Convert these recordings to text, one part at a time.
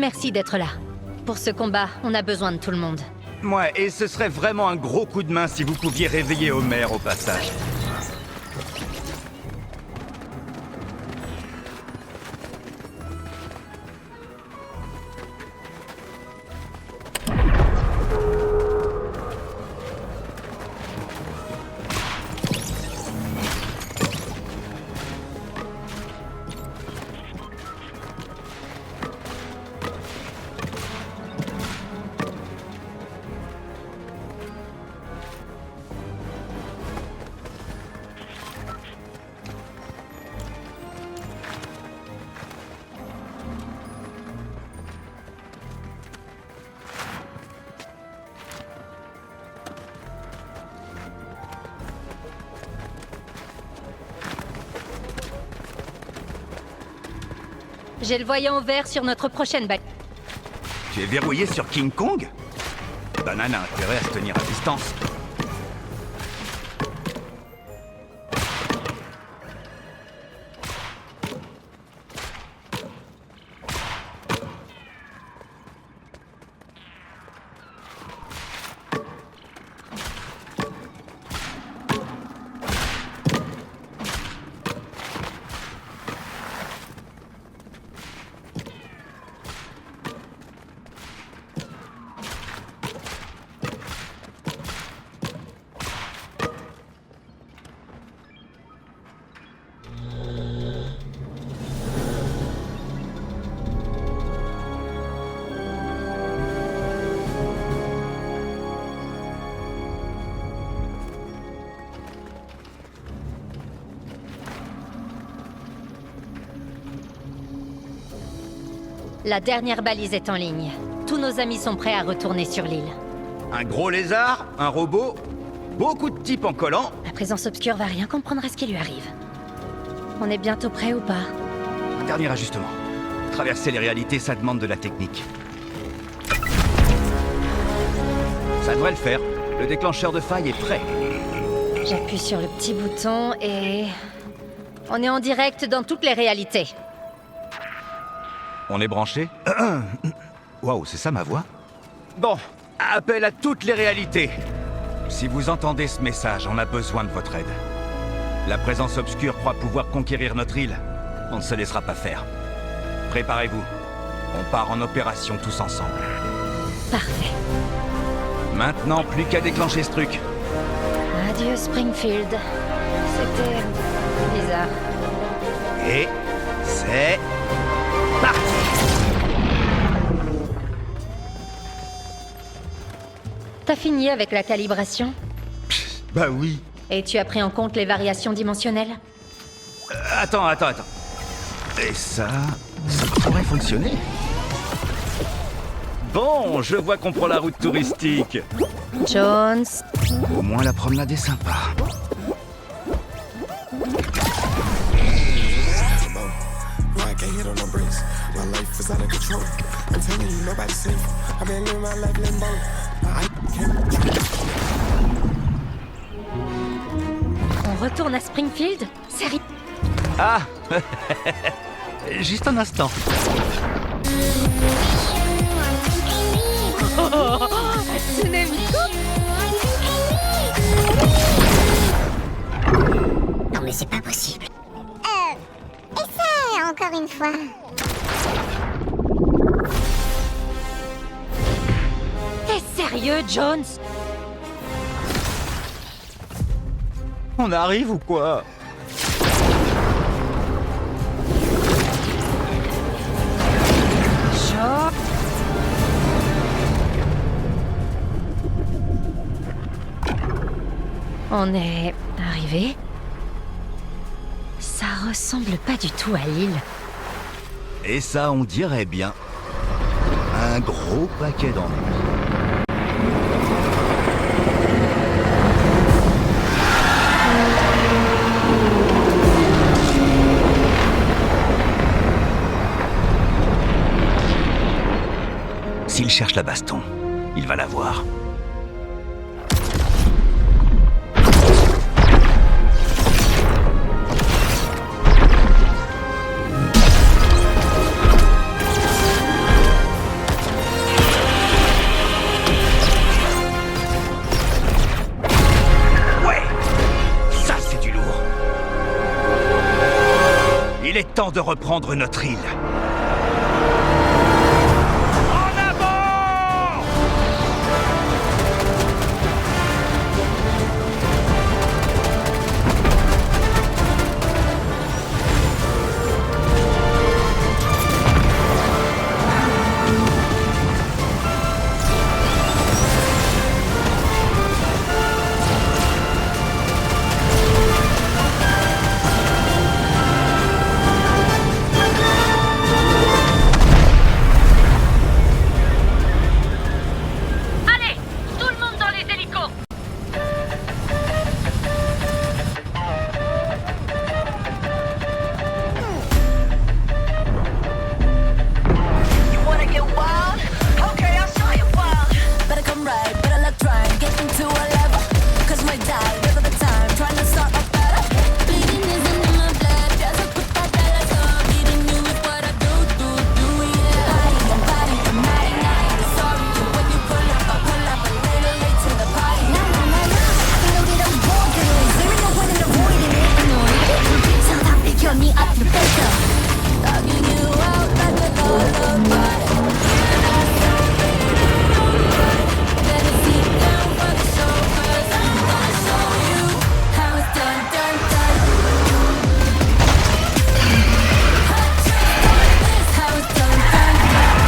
Merci d'être là. Pour ce combat, on a besoin de tout le monde. Ouais, et ce serait vraiment un gros coup de main si vous pouviez réveiller Homer au passage. J'ai le voyant vert sur notre prochaine balle. Tu es verrouillé sur King Kong? Banane a intérêt à se tenir à distance. La dernière balise est en ligne. Tous nos amis sont prêts à retourner sur l'île. Un gros lézard, un robot, beaucoup de types en collant. La présence obscure va rien comprendre à ce qui lui arrive. On est bientôt prêt ou pas? Un dernier ajustement. Traverser les réalités, ça demande de la technique. Ça devrait le faire. Le déclencheur de faille est prêt. J'appuie sur le petit bouton et... on est en direct dans toutes les réalités. On est branché? Waouh, c'est ça ma voix? Bon, appel à toutes les réalités. Si vous entendez ce message, on a besoin de votre aide. La présence obscure croit pouvoir conquérir notre île. On ne se laissera pas faire. Préparez-vous. On part en opération tous ensemble. Parfait. Maintenant, plus qu'à déclencher ce truc. Adieu Springfield. C'était... bizarre. Et c'est... parti! T'as fini avec la calibration? Bah oui. Et tu as pris en compte les variations dimensionnelles? Attends. Et ça pourrait fonctionner. Bon, je vois qu'on prend la route touristique. Jones... Au moins la promenade est sympa. Can't hit on no brakes. My life is out of control. I'm telling you, nobody's safe. I've been living my life limbo. I can't. On retourne à Springfield? Sérieux? Ah. Juste un instant. Ce n'est Non mais c'est pas possible. Essaie encore une fois. T'es sérieux, Jones? On arrive ou quoi? Choc. On est arrivé. Ça ressemble pas du tout à l'île. Et ça, on dirait bien. Un gros paquet d'ennuis. S'il cherche la baston, il va la voir. temps de reprendre notre île. En avant! Allez, tout le monde dans les hélicos. You wanna get wild? Okay, I'll show you wild. Better come right, better not try and get into a level. Cause my die, live at the time, trying to start a better. Bleeding isn't in my blood, just a put that dollar so bleeding you is what I do, yeah. Body and body, I'm not sorry when you pull up a little late to the party. No, no, no, no. I know that I'm bored. There ain't no point in avoiding it. No, so that figure me up your better. Dogging you out like a dollar body. Better sit down for the show, cause I'm gonna show you how it's done, done, done. Hot tricks like this, how it's done, done, done.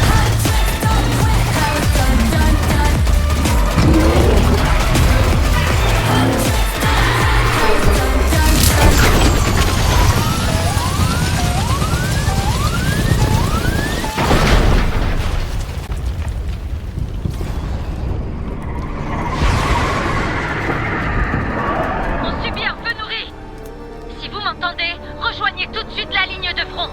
Hot tricks don't quit, how it's done, done, done. Hot tricks don't quit, how it's done, done, done. On subit un feu nourri. Si vous m'entendez, rejoignez tout de suite la ligne de front.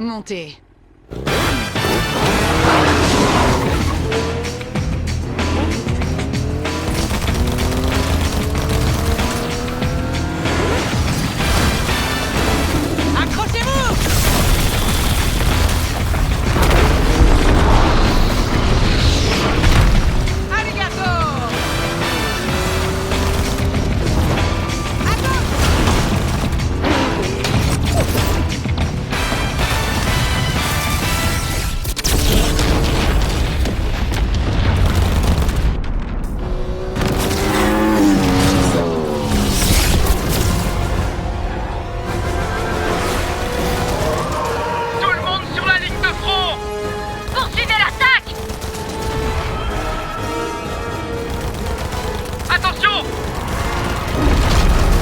Montez. Tout le monde sur la ligne de front! Poursuivez l'attaque. Attention!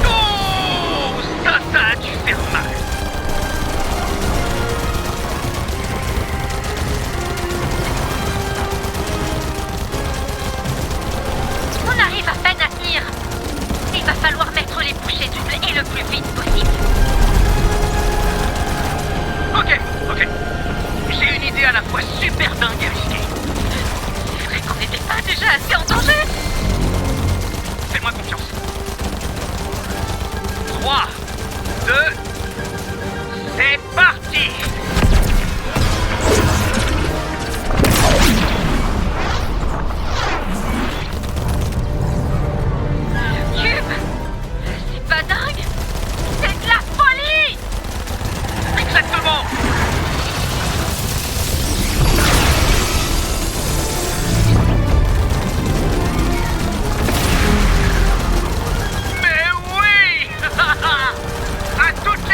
Oh! Ça a dû faire mal! On arrive à peine à tenir. Il va falloir mettre les bouchées doubles et le plus vite possible. Ok. J'ai une idée à la fois super dingue et risquée. C'est vrai qu'on n'était pas déjà assez en danger. Fais-moi confiance. 3, 2, c'est parti! Cube, c'est pas dingue. C'est de la folie. Exactement! Mais oui! À toute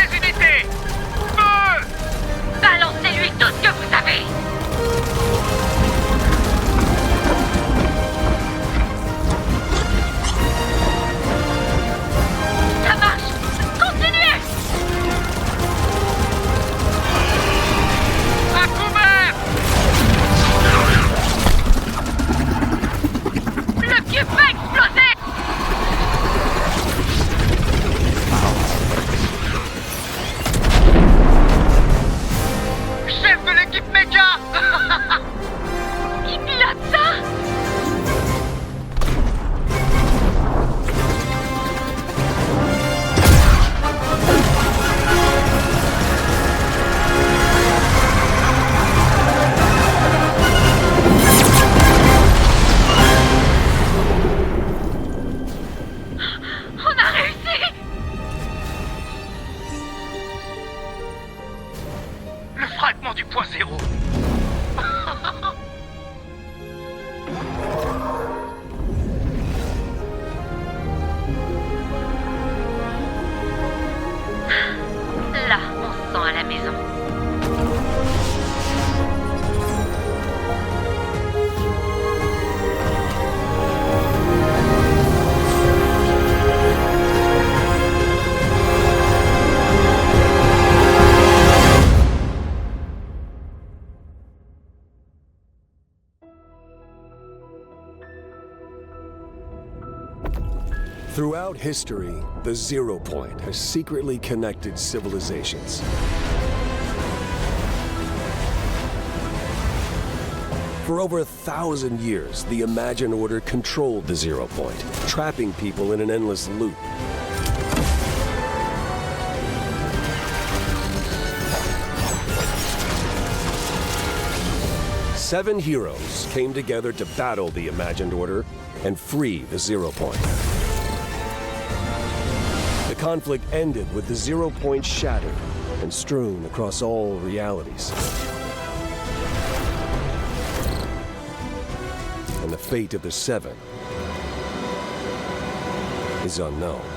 Throughout history, the Zero Point has secretly connected civilizations. For over 1,000 years, the Imagined Order controlled the Zero Point, trapping people in an endless loop. Seven heroes came together to battle the Imagined Order and free the Zero Point. The conflict ended with the Zero Point shattered and strewn across all realities. And the fate of the Seven is unknown.